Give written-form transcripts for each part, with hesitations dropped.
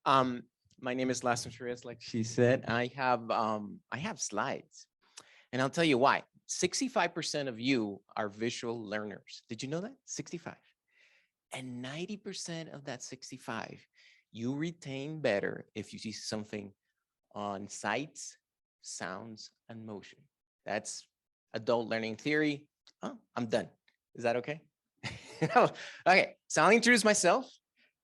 Um, my name is Laston, Charriez, like she said. I have slides, and I'll tell you why. 65% of you are visual learners. Did you know that? 65. And 90% of that 65, you retain better if you see something on sights, sounds, and motion. That's adult learning theory. Oh, I'm done. Is that okay? Okay, so I'll introduce myself.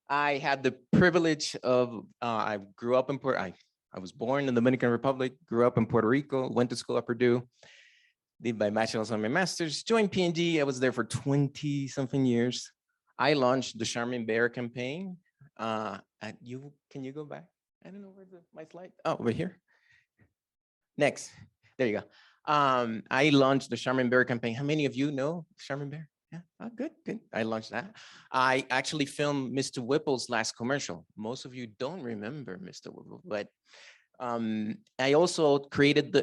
I had the privilege of, I grew up in I was born in the Dominican Republic, grew up in Puerto Rico, went to school at Purdue, did my bachelor's and my master's, joined P&G. I was there for 20 something years. I launched the Charmin Bear campaign. Can you go back? I don't know where's my slide. Oh, over here. Next, there you go. I launched the Charmin Bear campaign. How many of you know Charmin Bear? Yeah, oh, good. I launched that. I actually filmed Mr. Whipple's last commercial. Most of you don't remember Mr. Whipple, but I also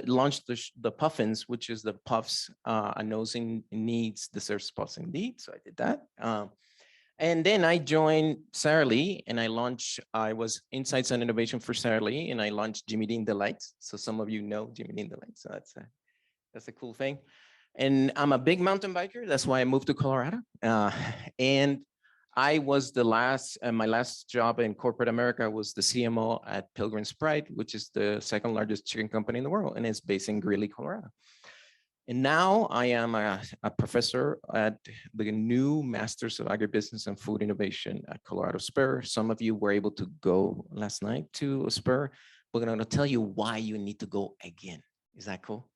launched the Puffins, which is the Puffs, a nosing needs deserves puffs indeed. So I did that. And then I joined Sara Lee, and I was Insights and Innovation for Sara Lee, and I launched Jimmy Dean Delights. So some of you know Jimmy Dean Delights, so that's a cool thing. And I'm a big mountain biker. That's why I moved to Colorado. And I was my last job in corporate America was the CMO at Pilgrim's Pride, which is the second largest chicken company in the world, and it's based in Greeley, Colorado. And now I am a professor at the new Masters of Agribusiness and Food Innovation at Colorado SPUR. Some of you were able to go last night to a SPUR. We're going to tell you why you need to go again. Is that cool?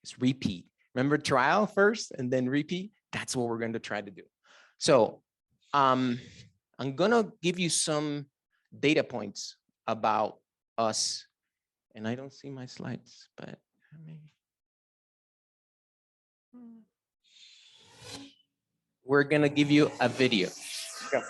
It's repeat. Remember, trial first and then repeat? That's what we're going to try to do. So I'm going to give you some data points about us. And I don't see my slides, but maybe. We're going to give you a video. Go.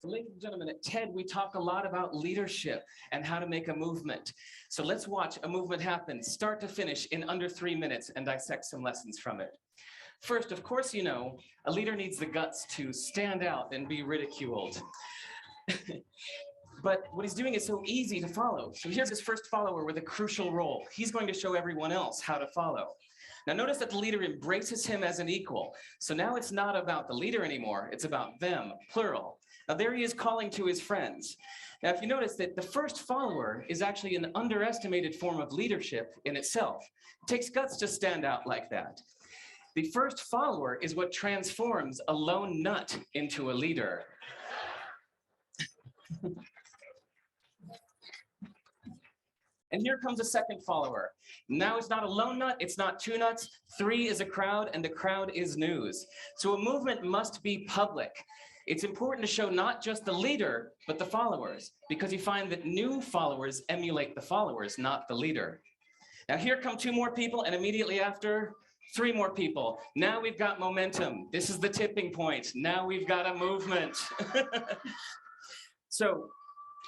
Ladies and gentlemen, at TED, we talk a lot about leadership and how to make a movement. So let's watch a movement happen, start to finish, in under 3 minutes and dissect some lessons from it. First, of course, you know, a leader needs the guts to stand out and be ridiculed. But what he's doing is so easy to follow. So here's his first follower with a crucial role. He's going to show everyone else how to follow. Now notice that the leader embraces him as an equal. So now it's not about the leader anymore, it's about them, plural. Now there he is calling to his friends. Now if you notice that the first follower is actually an underestimated form of leadership in itself. It takes guts to stand out like that. The first follower is what transforms a lone nut into a leader. And here comes a second follower. Now it's not a lone nut, it's not two nuts, 3 is a crowd, and the crowd is news. So a movement must be public. It's important to show not just the leader, but the followers, because you find that new followers emulate the followers, not the leader. Now here come 2 more people, and immediately after, 3 more people. Now we've got momentum. This is the tipping point. Now we've got a movement. So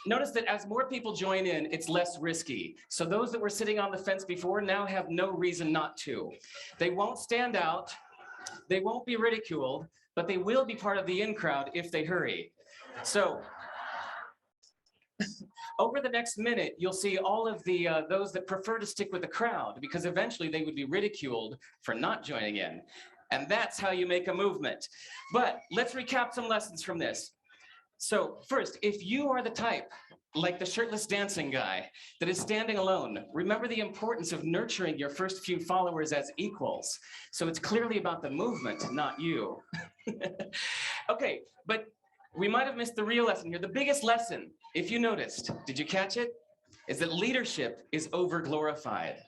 notice that as more people join in, it's less risky. So those that were sitting on the fence before now have no reason not to. They won't stand out, they won't be ridiculed, but they will be part of the in crowd if they hurry. So over the next minute, you'll see all of the those that prefer to stick with the crowd, because eventually they would be ridiculed for not joining in. And that's how you make a movement. But let's recap some lessons from this. So first, if you are the type, like the shirtless dancing guy, that is standing alone, remember the importance of nurturing your first few followers as equals. So it's clearly about the movement, not you. Okay, but we might have missed the real lesson here. The biggest lesson, if you noticed, did you catch it? Is that leadership is over-glorified.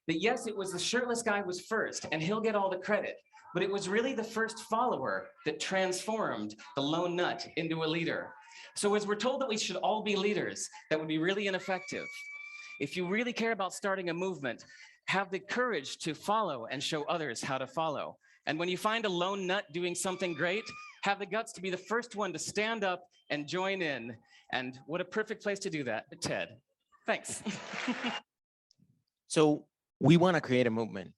That yes, it was the shirtless guy was first, and he'll get all the credit. But it was really the first follower that transformed the lone nut into a leader. So as we're told that we should all be leaders, that would be really ineffective. If you really care about starting a movement, have the courage to follow and show others how to follow. And when you find a lone nut doing something great, have the guts to be the first one to stand up and join in. And what a perfect place to do that, TED. Thanks. So we want to create a movement,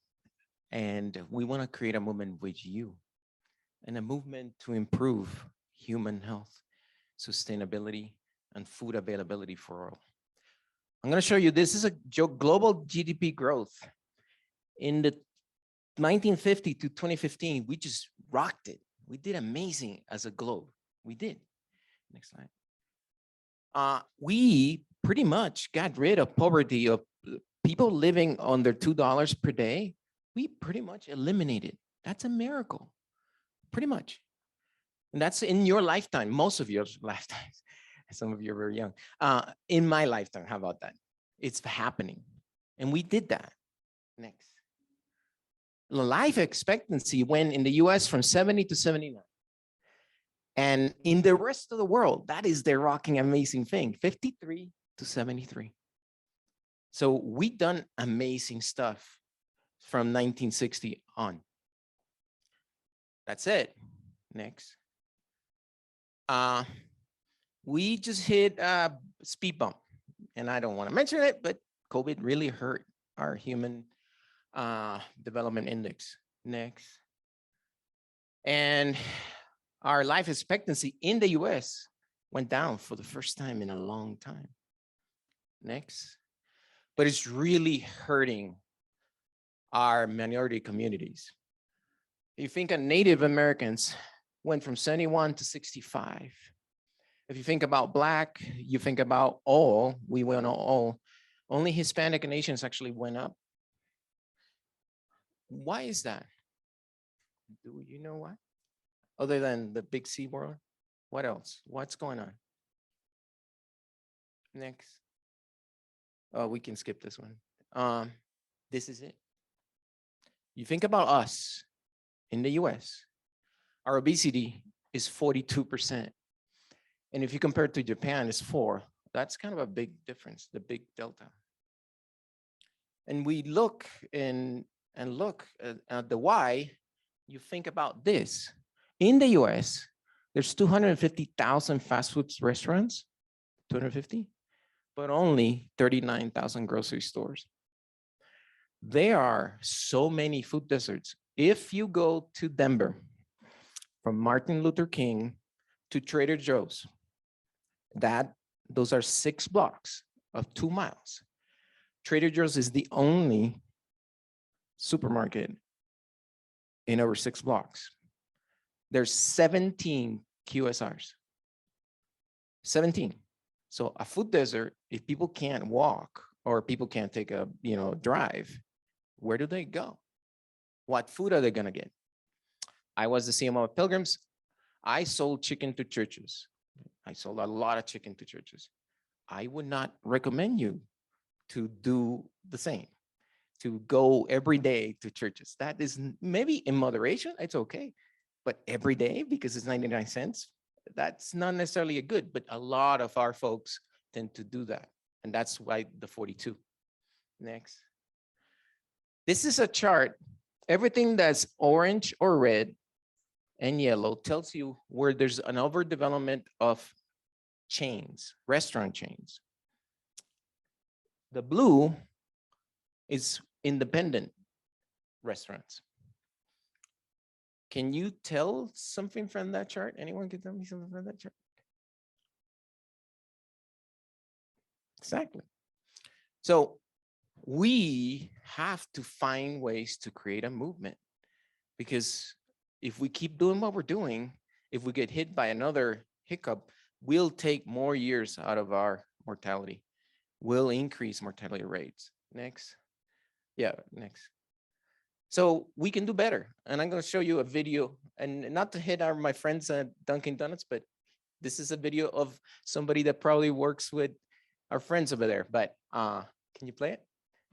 and we want to create a movement with you, and a movement to improve human health, sustainability, and food availability for all. I'm going to show you, this is a global GDP growth. In the 1950 to 2015, we just rocked it. We did amazing as a globe. We did. Next slide. We pretty much got rid of poverty, of people living under $2 per day. We pretty much eliminated. That's a miracle, pretty much. And that's in your lifetime, most of your lifetimes. Some of you are very young. In my lifetime, how about that? It's happening. And we did that. Next. Life expectancy went in the US from 70 to 79. And in the rest of the world, that is their rocking amazing thing, 53 to 73. So we done amazing stuff from 1960 on. That's it. Next. We just hit a speed bump, and I don't want to mention it, but COVID really hurt our human development index. Next. And our life expectancy in the US went down for the first time in a long time. Next. But it's really hurting our minority communities. You think of Native Americans went from 71 to 65. If you think about Black, you think about all, we went all. Only Hispanic and Asians actually went up. Why is that? Do you know why? Other than the big C world, what else? What's going on? Next. Oh, we can skip this one. This is it. You think about us in the US, our obesity is 42%. And if you compare it to Japan, it's 4. That's kind of a big difference, the big delta. And we look and look at the why, you think about this. In the US, there's 250,000 fast food restaurants, 250, but only 39,000 grocery stores. There are so many food deserts. If you go to Denver, from Martin Luther King to Trader Joe's, those are 6 blocks of 2 miles. Trader Joe's is the only supermarket in over 6 blocks. There's 17 QSRs, 17. So a food desert, if people can't walk or people can't take a drive, where do they go? What food are they gonna get? I was the CMO of Pilgrims. I sold chicken to churches. I sold a lot of chicken to churches. I would not recommend you to do the same, to go every day to churches. That is maybe in moderation, it's okay. But every day, because it's 99 cents, that's not necessarily a good, but a lot of our folks tend to do that. And that's why the 42. Next. This is a chart. Everything that's orange or red and yellow tells you where there's an overdevelopment of chains, restaurant chains. The blue is independent restaurants. Can you tell something from that chart? Anyone can tell me something from that chart? Exactly. So we have to find ways to create a movement, because if we keep doing what we're doing, if we get hit by another hiccup, we'll take more years out of our mortality. We'll increase mortality rates. Next. Yeah, next. So we can do better. And I'm going to show you a video, and not to hit my friends at Dunkin' Donuts, but this is a video of somebody that probably works with our friends over there. But can you play it?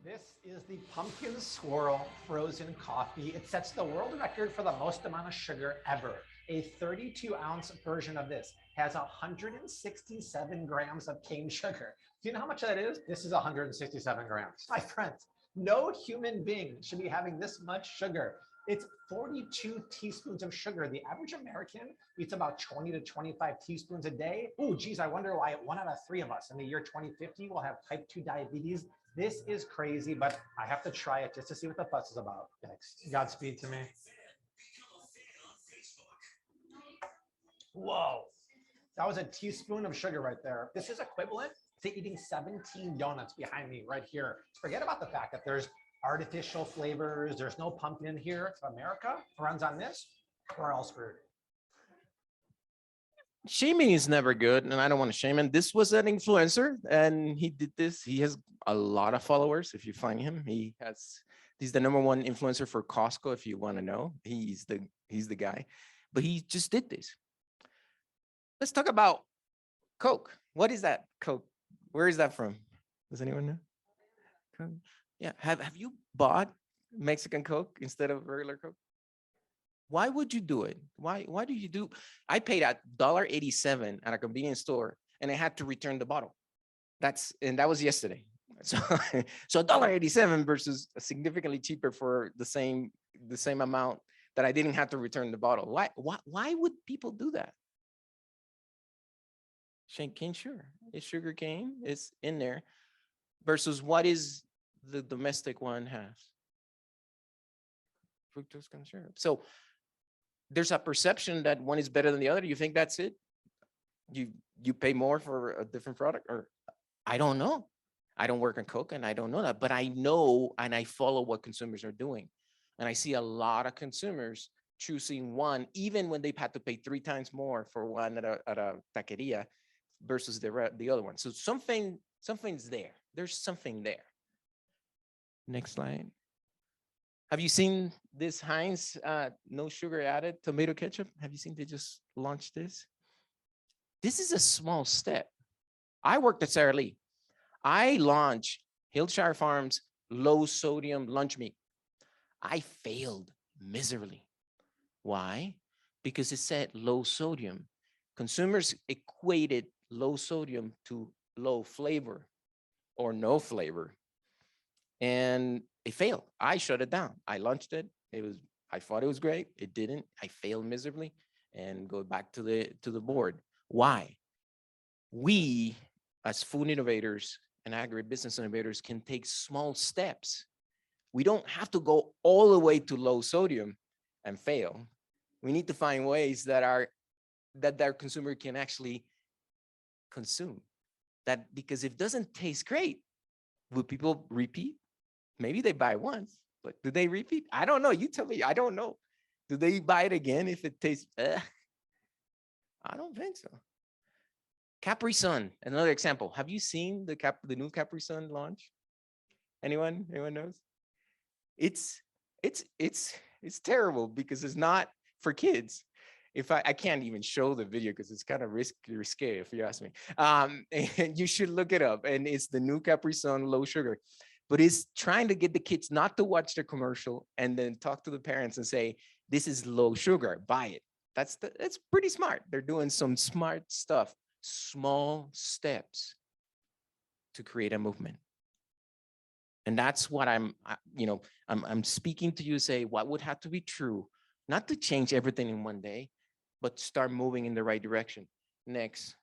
This is the pumpkin swirl frozen coffee. It sets the world record for the most amount of sugar ever. A 32-ounce version of this has 167 grams of cane sugar. Do you know how much that is? This is 167 grams. My friends, no human being should be having this much sugar. It's 42 teaspoons of sugar. The average American eats about 20 to 25 teaspoons a day. Oh, geez, I wonder why 1 out of 3 of us in the year 2050 will have type 2 diabetes. This is crazy, but I have to try it just to see what the fuss is about. Thanks. Godspeed to me. Whoa, that was a teaspoon of sugar right there. This is equivalent to eating 17 donuts behind me right here. Forget about the fact that there's artificial flavors. There's no pumpkin in here. If America runs on this, we're all screwed. Shaming is never good, and I don't want to shame him. This was an influencer, and he did this. He has a lot of followers. If you find him, he's the #1 influencer for Costco. If you want to know, he's the guy. But he just did this. Let's talk about Coke. What is that Coke? Where is that from? Does anyone know? Coke? Yeah. Have you bought Mexican Coke instead of regular Coke? Why would you do it? Why do you do? I paid $1.87 at a convenience store, and I had to return the bottle. That was yesterday. So $1.87 versus significantly cheaper for the same amount that I didn't have to return the bottle. Why would people do that? Cane, sure, it's sugar cane. It's in there. Versus what is the domestic one has? Fructose corn syrup. So there's a perception that one is better than the other. You think that's it? You pay more for a different product, or I don't know. I don't work on Coke, and I don't know that, but I know and I follow what consumers are doing, and I see a lot of consumers choosing one, even when they've had to pay 3 times more for one at a taqueria versus the other one. So something's there. There's something there. Next slide. Have you seen this Heinz no sugar added tomato ketchup? Have you seen they just launched this? This is a small step. I worked at Sara Lee. I launched Hillshire Farms low sodium lunch meat. I failed miserably. Why? Because it said low sodium. Consumers equated low sodium to low flavor or no flavor. And it failed. I shut it down. I launched it. I thought it was great. It didn't. I failed miserably and go back to the board. Why? We, as food innovators and agribusiness innovators, can take small steps. We don't have to go all the way to low sodium and fail. We need to find ways that our consumer can actually consume that, because if it doesn't taste great, will people repeat? Maybe they buy once, but do they repeat? I don't know. You tell me. I don't know. Do they buy it again if it tastes? I don't think so. Capri Sun, another example. Have you seen the new Capri Sun launch? Anyone knows? It's terrible because it's not for kids. If I can't even show the video because it's kind of risky if you ask me. And you should look it up. And it's the new Capri Sun low sugar, but it's trying to get the kids not to watch the commercial and then talk to the parents and say, this is low sugar, buy it. That's pretty smart. They're doing some smart stuff, small steps to create a movement. And that's what I'm speaking to you, say what would have to be true, not to change everything in one day, but start moving in the right direction. Next,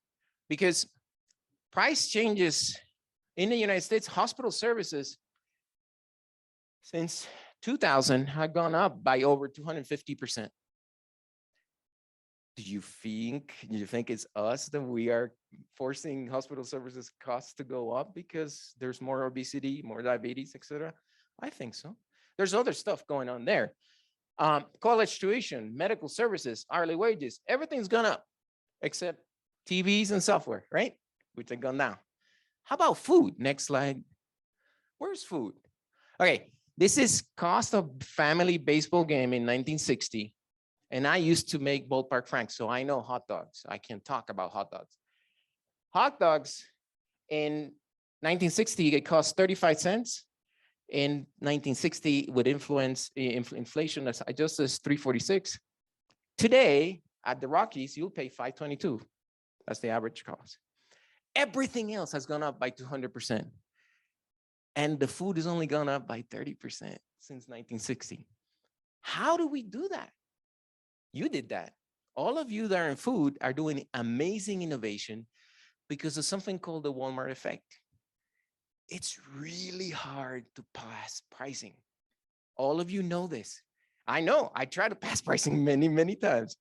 because price changes in the United States, hospital services since 2000 have gone up by over 250%. Do you think it's us that we are forcing hospital services costs to go up because there's more obesity, more diabetes, etc.? I think so. There's other stuff going on there. College tuition, medical services, hourly wages, everything's gone up except TVs and software, right? Which have gone down. How about food? Next slide. Where's food? Okay, this is cost of family baseball game in 1960. And I used to make ballpark franks, so I know hot dogs. I can talk about hot dogs. Hot dogs in 1960, it cost 35 cents. In 1960, with inflation, as I just says 346. Today, at the Rockies, you'll pay 522. That's the average cost. Everything else has gone up by 200%. And the food has only gone up by 30% since 1960. How do we do that? You did that. All of you that are in food are doing amazing innovation because of something called the Walmart effect. It's really hard to pass pricing. All of you know this. I know, I try to pass pricing many, many times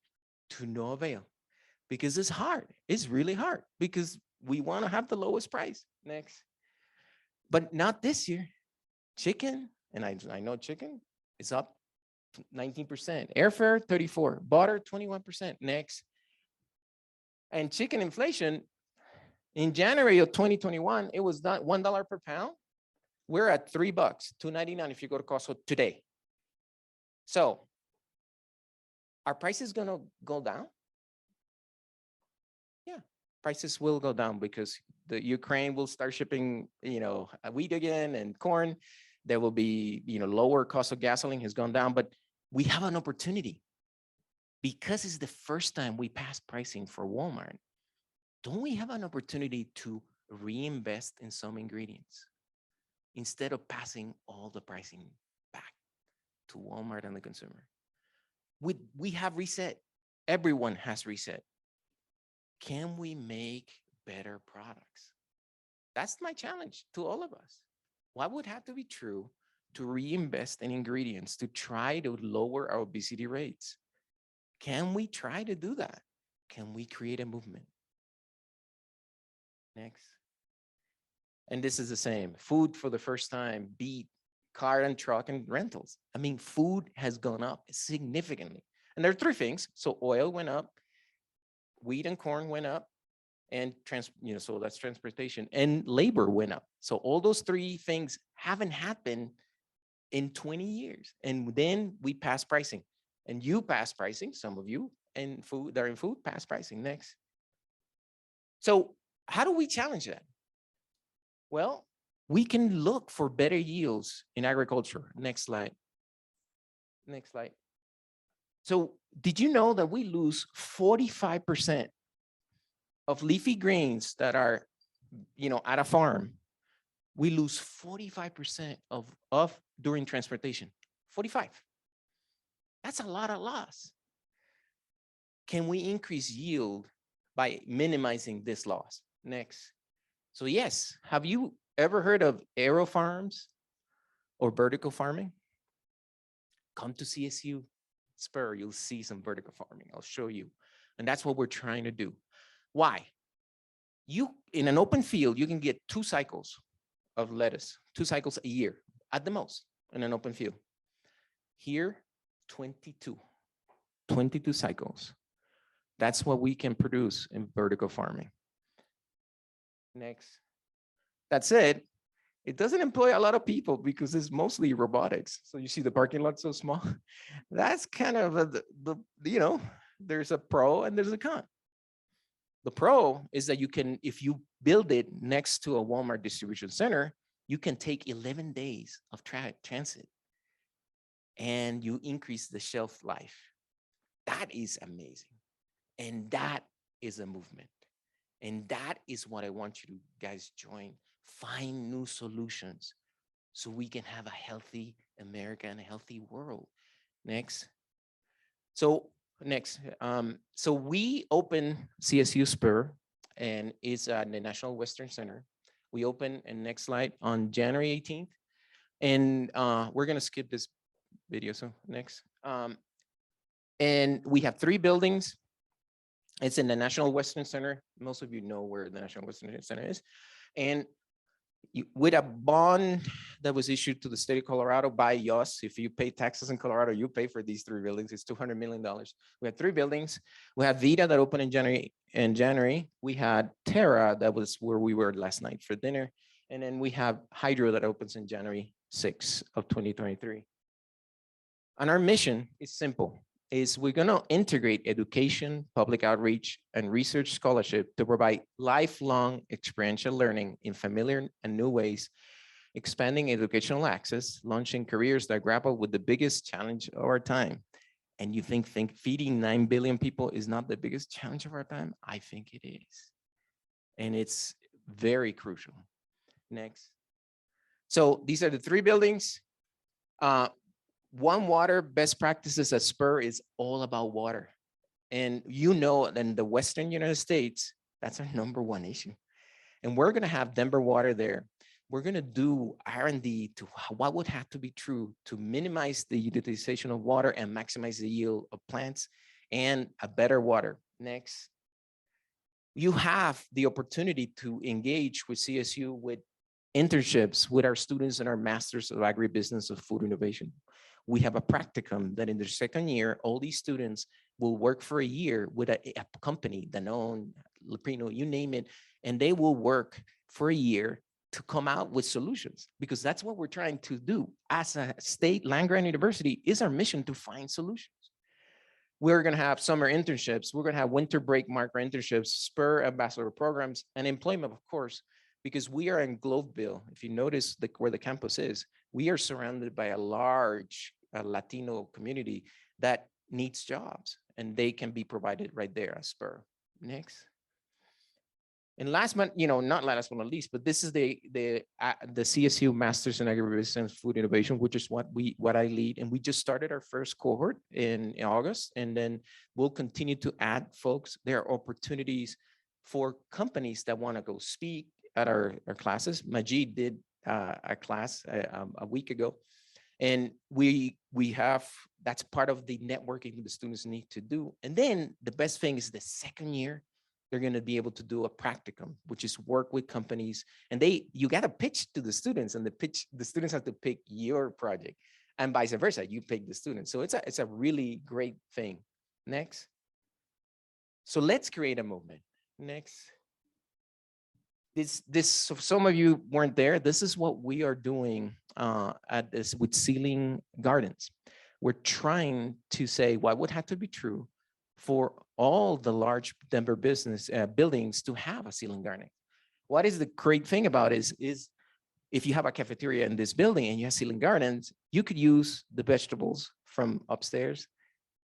to no avail because it's hard. It's really hard because we want to have the lowest price. Next. But not this year. Chicken, and I know chicken is up 19%. Airfare, 34. Butter, 21%. Next. And chicken inflation, in January of 2021, it was not $1 per pound. We're at $3, $2.99 if you go to Costco today. So are prices gonna go down? Yeah, prices will go down because the Ukraine will start shipping, wheat again and corn. There will be, lower cost of gasoline has gone down, but we have an opportunity because it's the first time we pass pricing for Walmart. Don't we have an opportunity to reinvest in some ingredients instead of passing all the pricing back to Walmart and the consumer? We have reset. Everyone has reset. Can we make better products? That's my challenge to all of us. What would have to be true to reinvest in ingredients to try to lower our obesity rates? Can we try to do that? Can we create a movement? Next. And this is the same. Food for the first time beat car and truck and rentals. I mean, food has gone up significantly. And there are three things. So oil went up, wheat and corn went up, and so that's transportation, and labor went up. So all those three things haven't happened in 20 years. And then we pass pricing. And you pass pricing, some of you, and food, they're in food, pass pricing. Next. So how do we challenge that? Well, we can look for better yields in agriculture. Next slide. Next slide. So did you know that we lose 45% of leafy greens that are, at a farm? We lose 45% of during transportation. 45. That's a lot of loss. Can we increase yield by minimizing this loss? Next. So yes, have you ever heard of aero farms or vertical farming? Come to CSU SPUR, you'll see some vertical farming. I'll show you. And that's what we're trying to do. Why? In an open field, you can get 2 cycles of lettuce, 2 cycles a year at the most in an open field. Here, 22 cycles. That's what we can produce in vertical farming. Next. That said, it doesn't employ a lot of people because it's mostly robotics. So you see the parking lot so small. That's kind of there's a pro and there's a con. The pro is that you can, if you build it next to a Walmart distribution center, you can take 11 days of transit and you increase the shelf life. That is amazing. And that is a movement. And that is what I want you to guys join. Find new solutions so we can have a healthy America and a healthy world. Next. So next. So we open CSU SPUR, and it's at the National Western Center. We open, and next slide, on January 18th. And we're going to skip this video. So next. And we have 3 buildings. It's in the National Western Center. Most of you know where the National Western Center is. And with a bond that was issued to the state of Colorado by us, if you pay taxes in Colorado, you pay for these 3 buildings. It's $200 million. We have 3 buildings. We have Vita that opened in January. We had Terra, that was where we were last night for dinner. And then we have Hydro that opens in January 6th of 2023. And our mission is simple. We're going to integrate education, public outreach, and research scholarship to provide lifelong experiential learning in familiar and new ways, expanding educational access, launching careers that grapple with the biggest challenge of our time. And you think feeding 9 billion people is not the biggest challenge of our time? I think it is. And it's very crucial. Next. So these are the 3 buildings. One Water best practices at SPUR is all about water. And you know, in the Western United States, that's our #1 issue. And we're gonna have Denver Water there. We're gonna do R&D to what would have to be true to minimize the utilization of water and maximize the yield of plants and a better water. Next. You have the opportunity to engage with CSU with internships with our students in our Masters of Agribusiness of Food Innovation. We have a practicum that in their second year, all these students will work for a year with a company, Danone, Leprino, you name it, and they will work for a year to come out with solutions, because that's what we're trying to do as a state land-grant university. Is our mission to find solutions. We're going to have summer internships. We're going to have winter break marker internships, SPUR ambassador programs, and employment, of course, because we are in Globeville. If you notice where the campus is, we are surrounded by a large Latino community that needs jobs, and they can be provided right there at SPUR. Next. And last but, not last but not least, but this is the CSU Masters in Agribusiness and Food Innovation, which is what I lead. And we just started our first cohort in August, and then we'll continue to add folks. There are opportunities for companies that want to go speak at our classes. Majid did a class a week ago, and we have, that's part of the networking the students need to do. And then the best thing is the second year, they're going to be able to do a practicum, which is work with companies, and you got to pitch to the students, and the students have to pick your project, and vice versa, you pick the students. So it's a really great thing. Next. So let's create a movement. Next. So some of you weren't there. This is what we are doing with Ceiling Gardens. We're trying to say what would have to be true for all the large Denver business buildings to have a ceiling garden. What is the great thing about it is if you have a cafeteria in this building and you have ceiling gardens, you could use the vegetables from upstairs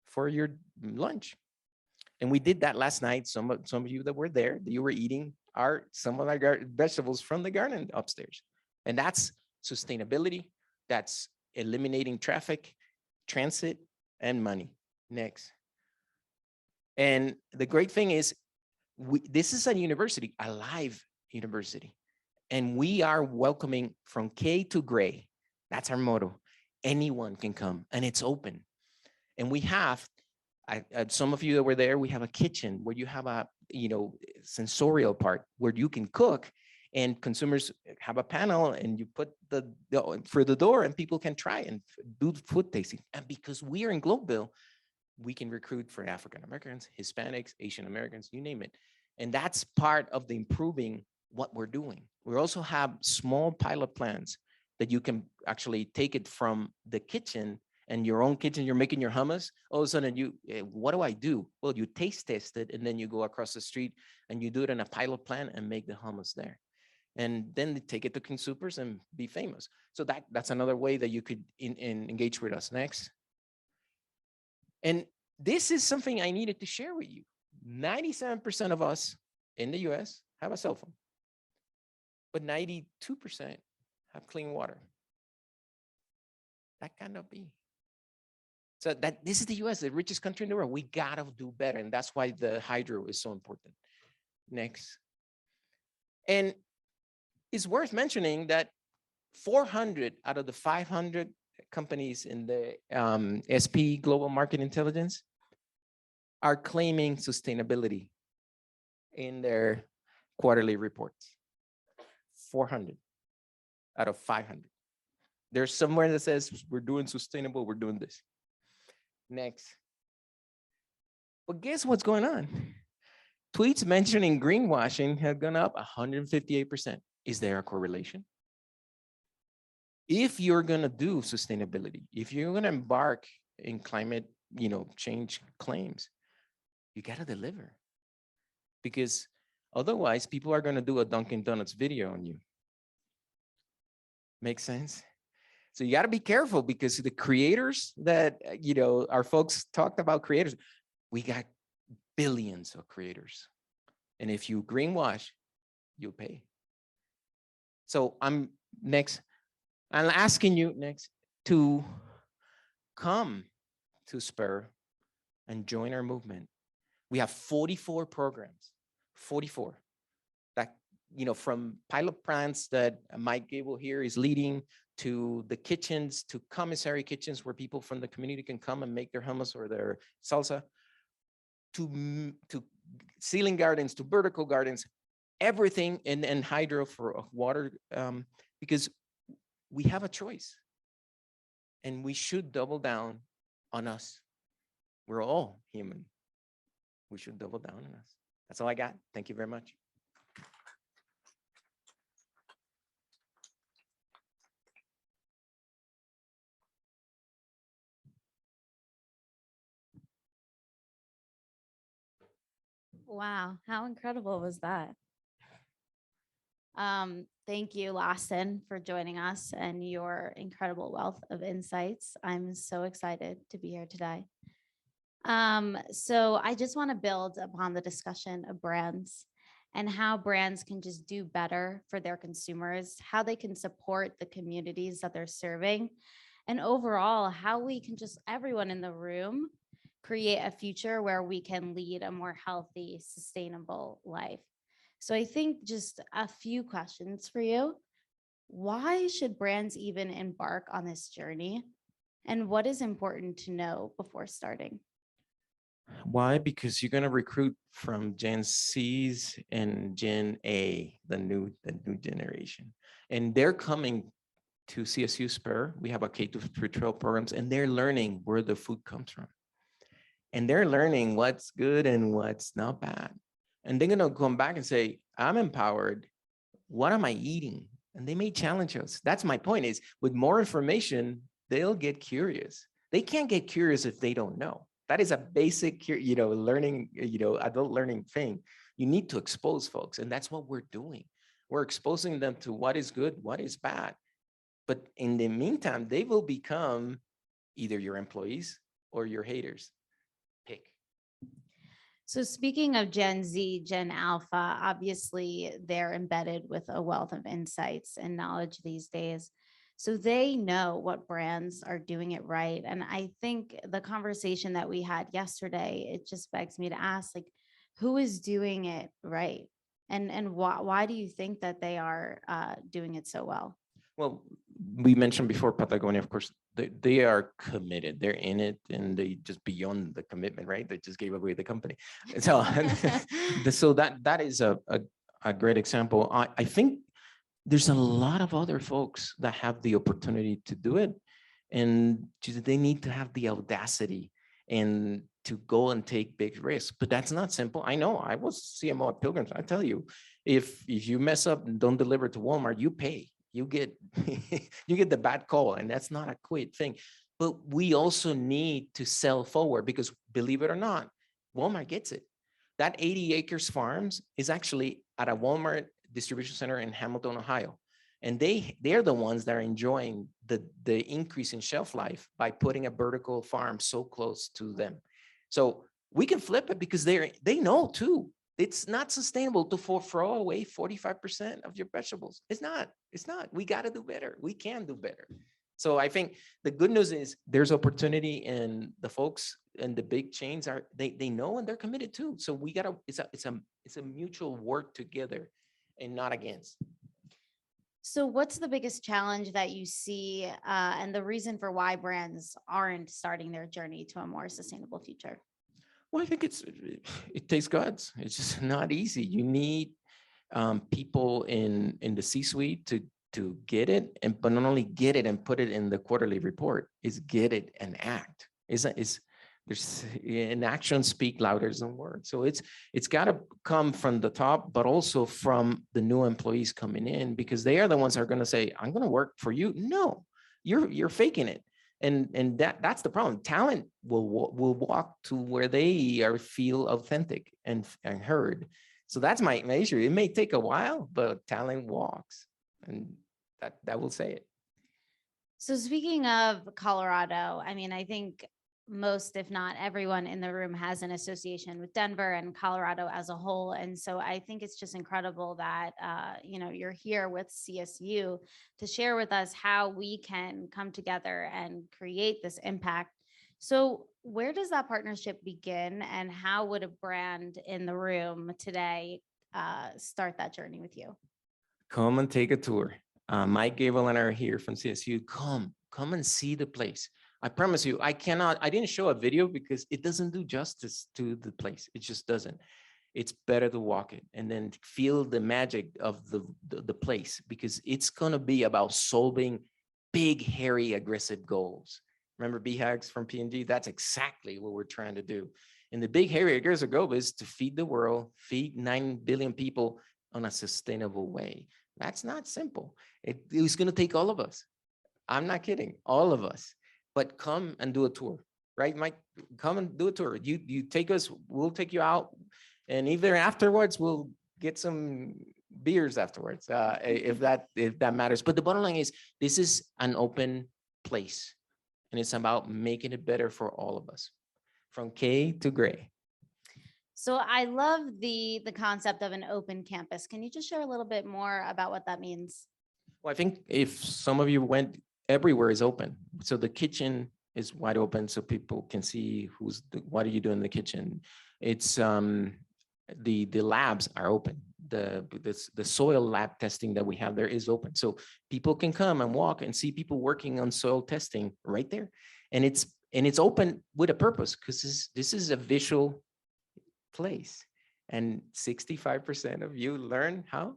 for your lunch. And we did that last night. Some of you that were there, you were eating some of our vegetables from the garden upstairs. And that's sustainability. That's eliminating traffic, transit, and money. Next. And the great thing is, this is a university, a live university, and we are welcoming from K to gray. That's our motto. Anyone can come, and it's open. And we have, some of you that were there, we have a kitchen where you have a sensorial part where you can cook, and consumers have a panel, and you put for the door, and people can try and do food tasting. And because we are in Globeville, we can recruit for African Americans, Hispanics, Asian Americans, you name it. And that's part of the improving what we're doing. We also have small pilot plans that you can actually take it from the kitchen, and your own kitchen, you're making your hummus. All of a sudden, what do I do? Well, you taste test it, and then you go across the street and you do it in a pilot plant and make the hummus there. And then they take it to consumers and be famous. So that's another way that you could engage with us. Next. And this is something I needed to share with you. 97% of us in the US have a cell phone, but 92% have clean water. That cannot be. So this is the US, the richest country in the world. We gotta do better, and that's why the hydro is so important. Next. And it's worth mentioning that 400 out of the 500 companies in the SP Global Market Intelligence are claiming sustainability in their quarterly reports. 400 out of 500. There's somewhere that says we're doing sustainable, we're doing this. Next. But guess what's going on? Tweets mentioning greenwashing have gone up 158%. Is there a correlation? If you're going to do sustainability, if you're going to embark in climate, change claims, you got to deliver, because otherwise people are going to do a Dunkin' Donuts video on you. Make sense? So you got to be careful, because the creators that, our folks talked about creators, we got billions of creators. And if you greenwash, you'll pay. So I'm asking you next to come to SPUR and join our movement. We have 44 programs, 44 that, from pilot plants that Mike Gable here is leading, to the kitchens, to commissary kitchens where people from the community can come and make their hummus or their salsa, to ceiling gardens, to vertical gardens, everything, and hydro for water, because we have a choice and we should double down on us. We're all human. We should double down on us. That's all I got. Thank you very much. Wow, how incredible was that? Thank you, Laston, for joining us and your incredible wealth of insights. I'm so excited to be here today. So I just want to build upon the discussion of brands and how brands can just do better for their consumers, how they can support the communities that they're serving, and overall, how we can just, everyone in the room, create a future where we can lead a more healthy, sustainable life. So I think just a few questions for you. Why should brands even embark on this journey? And what is important to know before starting? Why? Because you're going to recruit from Gen C's and Gen A, the new generation. And they're coming to CSU SPUR. We have a K-12 programs, and they're learning where the food comes from. And they're learning what's good and what's not bad. And they're going to come back and say, I'm empowered. What am I eating? And they may challenge us. That's my point, is with more information, they'll get curious. They can't get curious if they don't know. That is a basic, learning, adult learning thing. You need to expose folks. And that's what we're doing. We're exposing them to what is good, what is bad. But in the meantime, they will become either your employees or your haters. Pick. So speaking of Gen Z, Gen Alpha, obviously they're embedded with a wealth of insights and knowledge these days. So they know what brands are doing it right. And I think the conversation that we had yesterday, it just begs me to ask, like, who is doing it right? And why do you think that they are doing it so well? Well, we mentioned before Patagonia, of course, they are committed. They're in it, and they just beyond the commitment, right? They just gave away the company. And so, so that is a great example. I think there's a lot of other folks that have the opportunity to do it, and they need to have the audacity and to go and take big risks. But that's not simple. I know. I was CMO at Pilgrims. I tell you, if you mess up and don't deliver to Walmart, you pay. You get you get the bad call, and that's not a quick thing. But we also need to sell forward, because believe it or not, Walmart gets it. That 80 acres farms is actually at a Walmart distribution center in Hamilton, Ohio. And they're the ones that are enjoying the increase in shelf life by putting a vertical farm so close to them. So we can flip it, because they know too. It's not sustainable to throw away 45% of your vegetables. It's not. We got to do better. We can do better. So I think the good news is there's opportunity, and the folks and the big chains they know, and they're committed too. So we got to, it's a mutual work together and not against. So what's the biggest challenge that you see and the reason for why brands aren't starting their journey to a more sustainable future? Well, I think it takes guts. It's just not easy. You need people in the C-suite to get it, but not only get it and put it in the quarterly report, is get it and act. There's an action speak louder than words. So it's got to come from the top, but also from the new employees coming in, because they are the ones that are going to say, I'm going to work for you. No, you're faking it. And that's the problem. Talent will walk to where they feel authentic and heard. So that's my issue. It may take a while, but talent walks, and that will say it. So speaking of Colorado, I mean, I think most, if not everyone in the room has an association with Denver and Colorado as a whole. And so I think it's just incredible that, you're here with CSU to share with us how we can come together and create this impact. So where does that partnership begin, and how would a brand in the room today start that journey with you? Come and take a tour. Mike Gable and I are here from CSU. Come and see the place. I promise you, I didn't show a video because it doesn't do justice to the place. It just doesn't. It's better to walk it and then feel the magic of the place, because it's going to be about solving big, hairy, aggressive goals. Remember BHAGs from P&G? That's exactly what we're trying to do. And the big, hairy, aggressive goal is to feed the world, feed 9 billion people on a sustainable way. That's not simple. It's going to take all of us. I'm not kidding, all of us. But come and do a tour, right, Mike? Come and do a tour. You take us, we'll take you out, and either afterwards we'll get some beers afterwards, if that matters. But the bottom line is, this is an open place, and it's about making it better for all of us, from K to gray. So I love the concept of an open campus. Can you just share a little bit more about what that means? Well, I think if some of you went, everywhere is open. So the kitchen is wide open so people can see what are you doing in the kitchen. It's the labs are open. The soil lab testing that we have there is open. So people can come and walk and see people working on soil testing right there. And it's open with a purpose, because this is a visual place. And 65% of you learn how?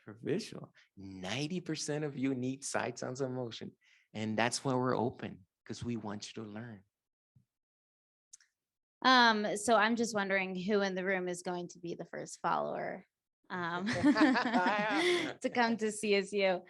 For visual. 90% of you need sight, sounds, and motion. And that's why we're open, because we want you to learn. So I'm just wondering who in the room is going to be the first follower to come to CSU.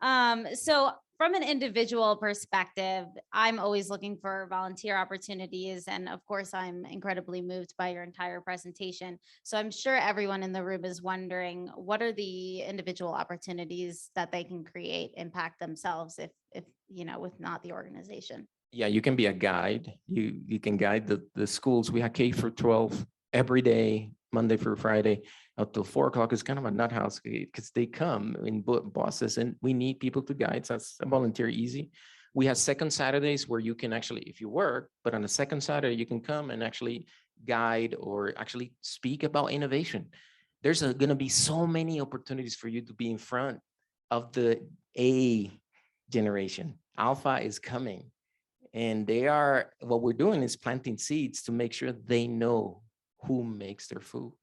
Yeah. So from an individual perspective, I'm always looking for volunteer opportunities. And of course, I'm incredibly moved by your entire presentation. So I'm sure everyone in the room is wondering, what are the individual opportunities that they can create, impact themselves, if with not the organization? Yeah, you can be a guide. You can guide the schools. We have K for 12 every day, Monday through Friday, up till 4 o'clock. It's kind of a nut house, because they come in bosses, and we need people to guide. So that's a volunteer easy. We have second Saturdays where you can actually, if you work, but on the second Saturday, you can come and actually guide or actually speak about innovation. There's going to be so many opportunities for you to be in front of the A generation. Alpha is coming. And what we're doing is planting seeds to make sure they know who makes their food.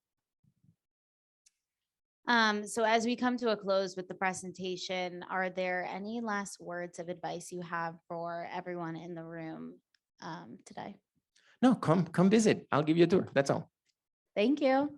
So as we come to a close with the presentation, are there any last words of advice you have for everyone in the room today? No, come visit. I'll give you a tour. That's all. Thank you.